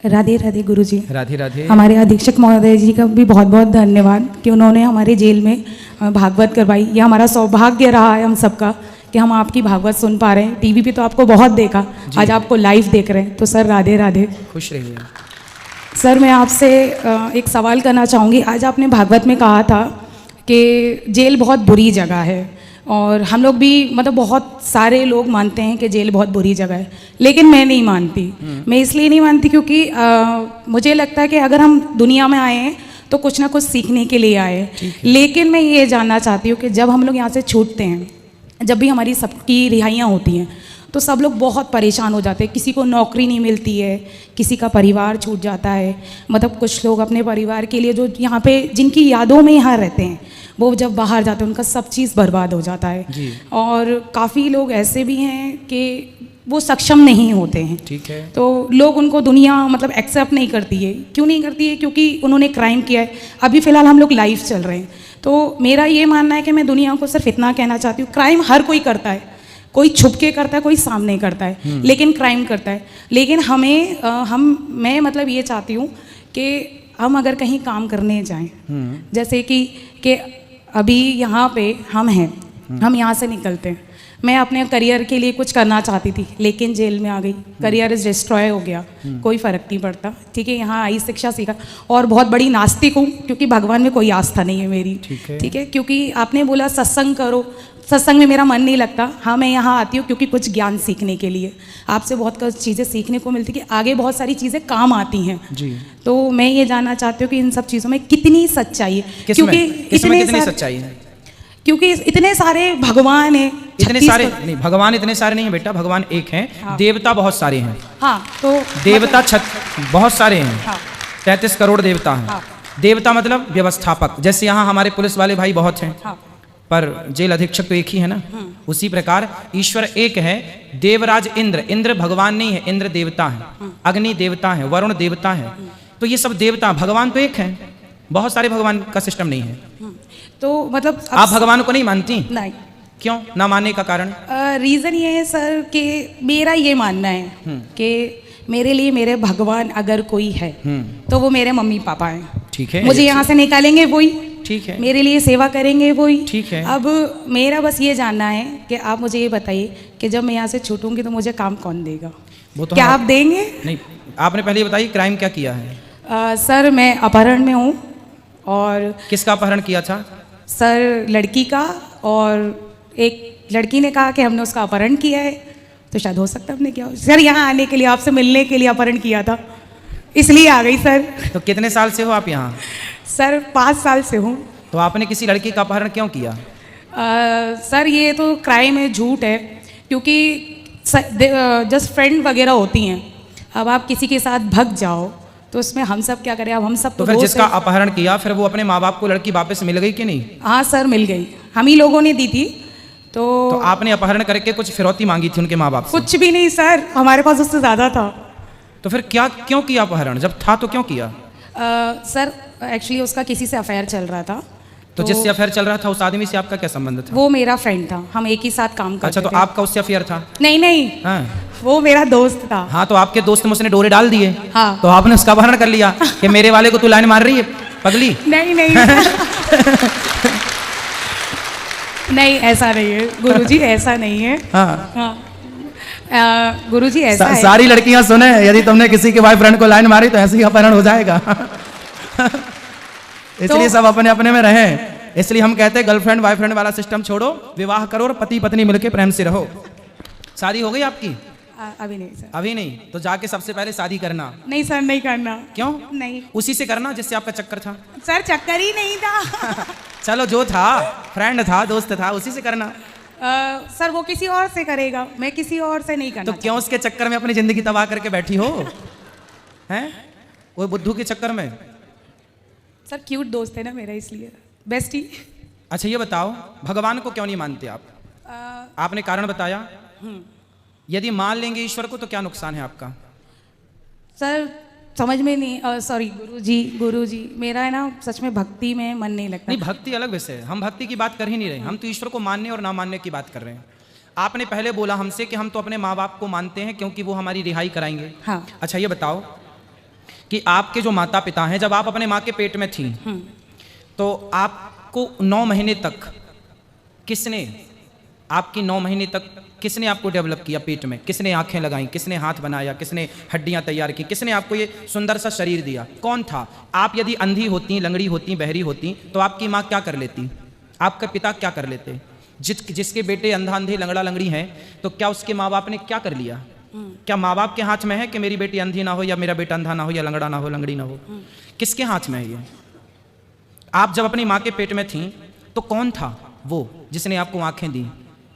राधे राधे गुरुजी। राधे राधे। हमारे अधीक्षक महोदय जी का भी बहुत बहुत धन्यवाद कि उन्होंने हमारे जेल में भागवत करवाई। यह हमारा सौभाग्य रहा है हम सबका कि हम आपकी भागवत सुन पा रहे हैं। टीवी पे तो आपको बहुत देखा, आज आपको लाइव देख रहे हैं, तो सर राधे राधे। खुश रहिए। सर मैं आपसे एक सवाल करना चाहूँगी। आज आपने भागवत में कहा था कि जेल बहुत बुरी जगह है, और हम लोग भी मतलब बहुत सारे लोग मानते हैं कि जेल बहुत बुरी जगह है, लेकिन मैं नहीं मानती। मैं इसलिए नहीं मानती क्योंकि मुझे लगता है कि अगर हम दुनिया में आए हैं तो कुछ ना कुछ सीखने के लिए आए। लेकिन मैं ये जानना चाहती हूँ कि जब हम लोग यहाँ से छूटते हैं, जब भी हमारी सबकी रिहाइयाँ होती हैं, तो सब लोग बहुत परेशान हो जाते हैं। किसी को नौकरी नहीं मिलती है, किसी का परिवार छूट जाता है। मतलब कुछ लोग अपने परिवार के लिए जो यहाँ पे जिनकी यादों में यहाँ रहते हैं, वो जब बाहर जाते हैं उनका सब चीज़ बर्बाद हो जाता है। और काफ़ी लोग ऐसे भी हैं कि वो सक्षम नहीं होते हैं। ठीक है। तो लोग उनको दुनिया मतलब एक्सेप्ट नहीं करती है। क्यों नहीं करती है? क्योंकि उन्होंने क्राइम किया है। अभी फ़िलहाल हम लोग लाइव चल रहे हैं, तो मेरा ये मानना है कि मैं दुनिया को सिर्फ इतना कहना चाहती हूँ, क्राइम हर कोई करता है, कोई छुप के करता है, कोई सामने करता है, लेकिन क्राइम करता है। लेकिन मैं मतलब ये चाहती हूँ कि हम अगर कहीं काम करने जाएं, जैसे कि अभी यहाँ पे हम हैं, हम यहाँ से निकलते हैं, मैं अपने करियर के लिए कुछ करना चाहती थी, लेकिन जेल में आ गई, करियर इज डिस्ट्रॉय हो गया, कोई फ़र्क नहीं पड़ता। ठीक है, यहाँ आई, शिक्षा सीखा, और बहुत बड़ी नास्तिक हूँ क्योंकि भगवान में कोई आस्था नहीं है मेरी। ठीक है, क्योंकि आपने बोला सत्संग करो, सत्संग में मेरा मन नहीं लगता। हाँ, मैं यहाँ आती हूँ क्योंकि कुछ ज्ञान सीखने के लिए, आपसे बहुत कुछ चीज़ें सीखने को मिलती है कि आगे बहुत सारी चीज़ें काम आती हैं जी। तो मैं ये जानना चाहती हूँ कि इन सब चीज़ों में कितनी सच्चाई है, क्योंकि कितनी सच्चाई है? क्योंकि इतने सारे भगवान हैं। इतने सारे नहीं, भगवान इतने सारे नहीं है बेटा, भगवान एक हैं। हाँ। देवता बहुत सारे हैं। हाँ, तो देवता बहुत सारे हैं। हाँ। 33 करोड़ देवता हैं। हाँ। देवता मतलब व्यवस्थापक, जैसे यहाँ हमारे पुलिस वाले भाई बहुत हैं। हाँ। पर जेल अधीक्षक तो एक ही है ना। उसी प्रकार ईश्वर एक है। देवराज इंद्र, इंद्र भगवान नहीं है, इंद्र देवता है। अग्नि देवता है, वरुण देवता है। तो ये सब देवता, भगवान तो एक है, बहुत सारे भगवान का सिस्टम नहीं है। तो मतलब आप भगवान को नहीं मानती? नहीं। क्यों ना मानने का कारण? रीज़न ये है सर कि मेरा ये मानना है कि मेरे लिए मेरे भगवान अगर कोई है तो वो मेरे मम्मी पापा हैं। ठीक है, मुझे यहाँ से निकालेंगे वही। ठीक है, मेरे लिए सेवा करेंगे वही। ठीक है। अब मेरा बस ये जानना है कि आप मुझे ये बताइए कि जब मैं यहाँ से छूटूंगी तो मुझे काम कौन देगा? वो तो क्या आप देंगे? नहीं, आपने पहले बताइए क्राइम क्या किया है? सर मैं अपहरण में हूँ। और किसका अपहरण किया था? सर लड़की का, और एक लड़की ने कहा कि हमने उसका अपहरण किया है, तो शायद हो सकता है हमने किया। सर यहाँ आने के लिए, आपसे मिलने के लिए अपहरण किया था, इसलिए आ गई सर। तो कितने साल से हो आप यहाँ? सर 5 साल से हूँ। तो आपने किसी लड़की का अपहरण क्यों किया? सर ये तो क्राइम है, झूठ है, क्योंकि जस्ट फ्रेंड वगैरह होती हैं। अब आप किसी के साथ भग जाओ तो उसमें हम सब क्या करें? अब हम सब तो फिर जिसका अपहरण किया, फिर वो अपने माँ बाप को लड़की वापस मिल गई कि नहीं? हाँ सर, मिल गई, हम ही लोगों ने दी थी। तो आपने अपहरण करके कुछ फिरौती मांगी थी उनके माँ बाप से? कुछ भी नहीं सर, हमारे पास उससे ज़्यादा था। तो फिर क्यों किया अपहरण? जब था तो क्यों किया? सर एक्चुअली उसका किसी से अफेयर चल रहा था। तो जिससे अफेयर चल रहा था उस आदमी से आपका क्या संबंध था? वो मेरा फ्रेंड था, हम एक ही साथ काम करते थे। अच्छा, तो आपका उससे अफेयर था? नहीं। हाँ। वो मेरा दोस्त था। हाँ, तो आपके दोस्त में उसने डोरे डाल दिए। हाँ। तो आपने उसका अपहरण कर लिया कि मेरे वाले को तू लाइन मार रही है पगली? नहीं नहीं, ऐसा नहीं है गुरुजी, ऐसा नहीं है। हाँ। गुरुजी ऐसा है। सारी लड़कियां सुने, यदि तुमने किसी के बॉयफ्रेंड को लाइन मारी तो ऐसे ही अपहरण हो जाएगा। इसलिए सब अपने अपने में रहें। इसलिए हम कहते हैं गर्लफ्रेंड बॉयफ्रेंड वाला सिस्टम छोड़ो, विवाह करो और पति पत्नी मिलकर प्रेम से रहो। शादी हो गई आपकी? अभी नहीं सर। अभी नहीं? तो जाके सबसे पहले शादी करना। नहीं सर, नहीं करना। क्यों नहीं? उसी से करना जिससे आपका चक्कर था। सर चक्कर ही नहीं था। चलो, जो था फ्रेंड था, दोस्त था, उसी से करना। सर वो किसी और से करेगा, मैं किसी और से नहीं करना। तो क्यों उसके चक्कर में अपनी जिंदगी तबाह करके बैठी हो? हैं? वो बुद्धू के चक्कर में? सर क्यूट दोस्त है ना मेरा, इसलिए बेस्टी। अच्छा ये बताओ, भगवान को क्यों नहीं मानते आप? आपने कारण बताया। यदि मान लेंगे ईश्वर को तो क्या नुकसान है आपका? सर समझ में नहीं, सॉरी गुरुजी मेरा है ना सच में भक्ति में मन नहीं लगता। नहीं, भक्ति अलग विषय है, हम भक्ति की बात कर ही नहीं रहे, हम तो ईश्वर को मानने और ना मानने की बात कर रहे हैं। आपने पहले बोला हमसे कि हम तो अपने माँ बाप को मानते हैं क्योंकि वो हमारी रिहाई कराएंगे। हाँ। अच्छा ये बताओ, कि आपके जो माता पिता हैं, जब आप अपने माँ के पेट में थी तो आपको 9 महीने तक किसने, आपकी 9 महीने तक किसने आपको डेवलप किया पेट में? किसने आंखें लगाई, किसने हाथ बनाया, किसने हड्डियां तैयार की, किसने आपको ये सुंदर सा शरीर दिया? कौन था? आप यदि अंधी होती, लंगड़ी होती, बहरी होती तो आपकी माँ क्या कर लेती? आपके पिता क्या कर लेते? जिसके बेटे अंधा अंधे लंगड़ा लंगड़ी हैं तो क्या उसके माँ बाप ने क्या कर लिया? क्या माँ बाप के हाथ में है कि मेरी बेटी अंधी ना हो या मेरा बेटा अंधा ना हो या लंगड़ा ना हो, लंगड़ी ना हो? किसके हाथ में है ये? आप जब अपनी माँ के पेट में थी तो कौन था वो जिसने आपको आंखें दी?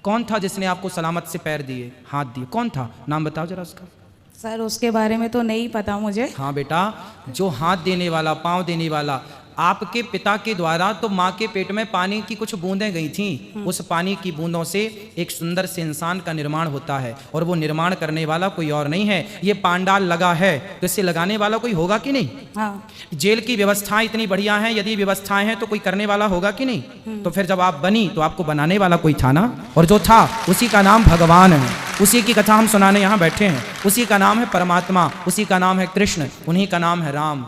कौन था जिसने आपको सलामत से पैर दिए, हाथ दिए? कौन था? नाम बताओ जरा उसका। सर उसके बारे में तो नहीं पता मुझे। हाँ बेटा, जो हाथ देने वाला, पाँव देने वाला, आपके पिता के द्वारा तो माँ के पेट में पानी की कुछ बूंदें गई थीं। उस पानी की बूंदों से एक सुंदर से इंसान का निर्माण होता है और वो निर्माण करने वाला कोई और नहीं है। ये पांडाल लगा है तो इसे लगाने वाला कोई होगा कि नहीं? हाँ। जेल की व्यवस्थाएं इतनी बढ़िया हैं, यदि व्यवस्थाएं हैं तो कोई करने वाला होगा कि नहीं? तो फिर जब आप बनी तो आपको बनाने वाला कोई था ना, और जो था उसी का नाम भगवान है। उसी की कथा हम सुनाने यहाँ बैठे हैं। उसी का नाम है परमात्मा, उसी का नाम है कृष्ण, उन्हीं का नाम है राम।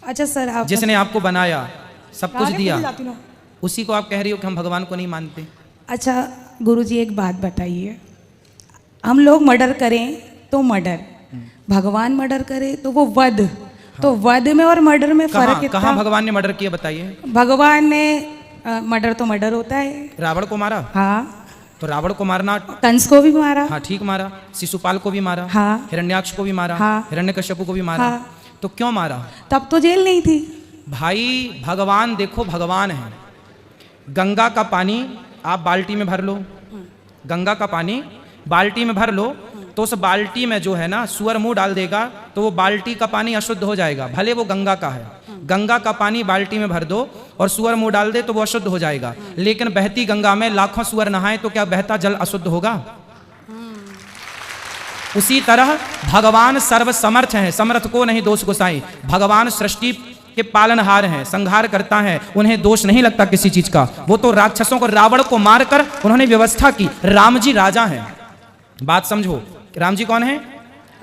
अच्छा सर, आप जिसने आपको बनाया, सब कुछ दिया, उसी को आप कह रही हो कि हम भगवान को नहीं मानते। अच्छा गुरुजी एक बात बताइए, हम लोग मर्डर करें तो मर्डर, भगवान मर्डर करे तो वो वध, तो वध में और मर्डर में फर्क कितना? कहाँ भगवान ने मर्डर किया बताइए? भगवान ने मर्डर तो मर्डर होता है। रावण को मारा? हाँ। तो रावण को मारना, कंस को भी मारा। हाँ ठीक मारा। शिशुपाल को भी मारा। हाँ। हिरण्याक्ष को भी मारा। हाँ। हिरण्यकश्यप को भी मारा। हाँ। तो क्यों मारा? तब तो जेल नहीं थी भाई। भगवान देखो, भगवान है। गंगा का पानी आप बाल्टी में भर लो, गंगा का पानी बाल्टी में भर लो तो उस बाल्टी में जो है ना सुअर मुंह डाल देगा तो वो बाल्टी का पानी अशुद्ध हो जाएगा, भले वो गंगा का है। गंगा का पानी बाल्टी में भर दो और सुअर मुंह डाल दे तो वो अशुद्ध हो जाएगा। लेकिन बहती गंगा में लाखों सुअर नहाए तो क्या बहता जल अशुद्ध होगा? उसी तरह भगवान सर्वसमर्थ हैं, समर्थ को नहीं दोष गोसाई। भगवान सृष्टि के पालनहार हैं, संहार करता है, उन्हें दोष नहीं लगता किसी चीज का। वो तो राक्षसों को, रावण को मारकर उन्होंने व्यवस्था की। राम जी राजा हैं, बात समझो। राम जी कौन है?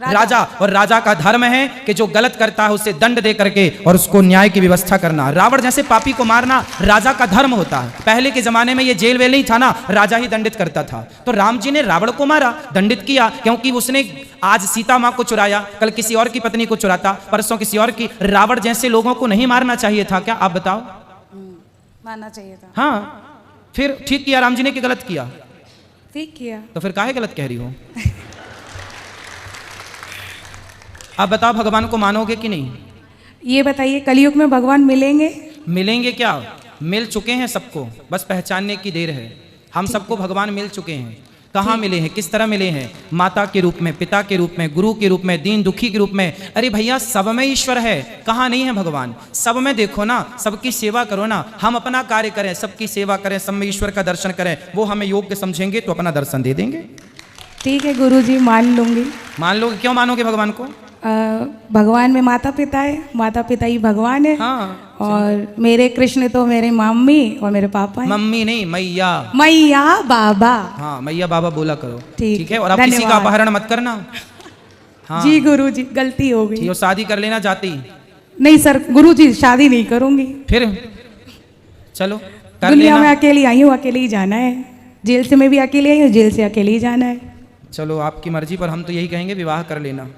राजा। और राजा का धर्म है कि जो गलत करता है उसे दंड दे करके और उसको न्याय की व्यवस्था करना। रावण जैसे पापी को मारना राजा का धर्म होता है। पहले के जमाने में ये जेल वेल नहीं था ना, राजा ही दंडित करता था। तो राम जी ने रावण को मारा, दंडित किया, क्योंकि उसने आज सीता माँ को चुराया, कल किसी और की पत्नी को चुराता, परसों किसी और की। रावण जैसे लोगों को नहीं मारना चाहिए था क्या? आप बताओ। मारना चाहिए था। हाँ, फिर ठीक किया राम जी ने कि गलत किया? ठीक किया। तो फिर काहे गलत कह रही हो? आप बताओ, भगवान को मानोगे कि नहीं? ये बताइए, कलयुग में भगवान मिलेंगे? मिलेंगे क्या? मिल चुके हैं सबको, बस पहचानने की देर है। हम सबको भगवान मिल चुके हैं। कहाँ मिले हैं, किस तरह मिले हैं? माता के रूप में, पिता के रूप में, गुरु के रूप में, दीन दुखी के रूप में। अरे भैया, सब में ईश्वर है, कहाँ नहीं है भगवान? सब में देखो ना, सबकी सेवा करो ना। हम अपना कार्य करें, सबकी सेवा करें, सब में ईश्वर का दर्शन करें। वो हमें योग्य समझेंगे तो अपना दर्शन दे देंगे। ठीक है गुरुजी, मान लूंगी। मान लोगे? क्यों मानोगे भगवान को? भगवान में माता पिता है, माता पिता ही भगवान है। हाँ। और मेरे कृष्ण तो मेरे मम्मी और मेरे पापा हैं। मम्मी नहीं, मैया। मैया बाबा। हाँ, मैया बाबा बोला करो। ठीक है। और आप किसी का अपहरण मत करना। हाँ। जी गुरुजी, गलती हो गई। और शादी कर लेना जाती। नहीं सर गुरुजी, शादी नहीं करूंगी। फिर चलो कर दुनिया लेना। में अकेली आई हूँ, अकेले ही जाना है। जेल से मैं भी अकेले आई हूँ, जेल से अकेले ही जाना है। चलो आपकी मर्जी, पर हम तो यही कहेंगे विवाह कर लेना।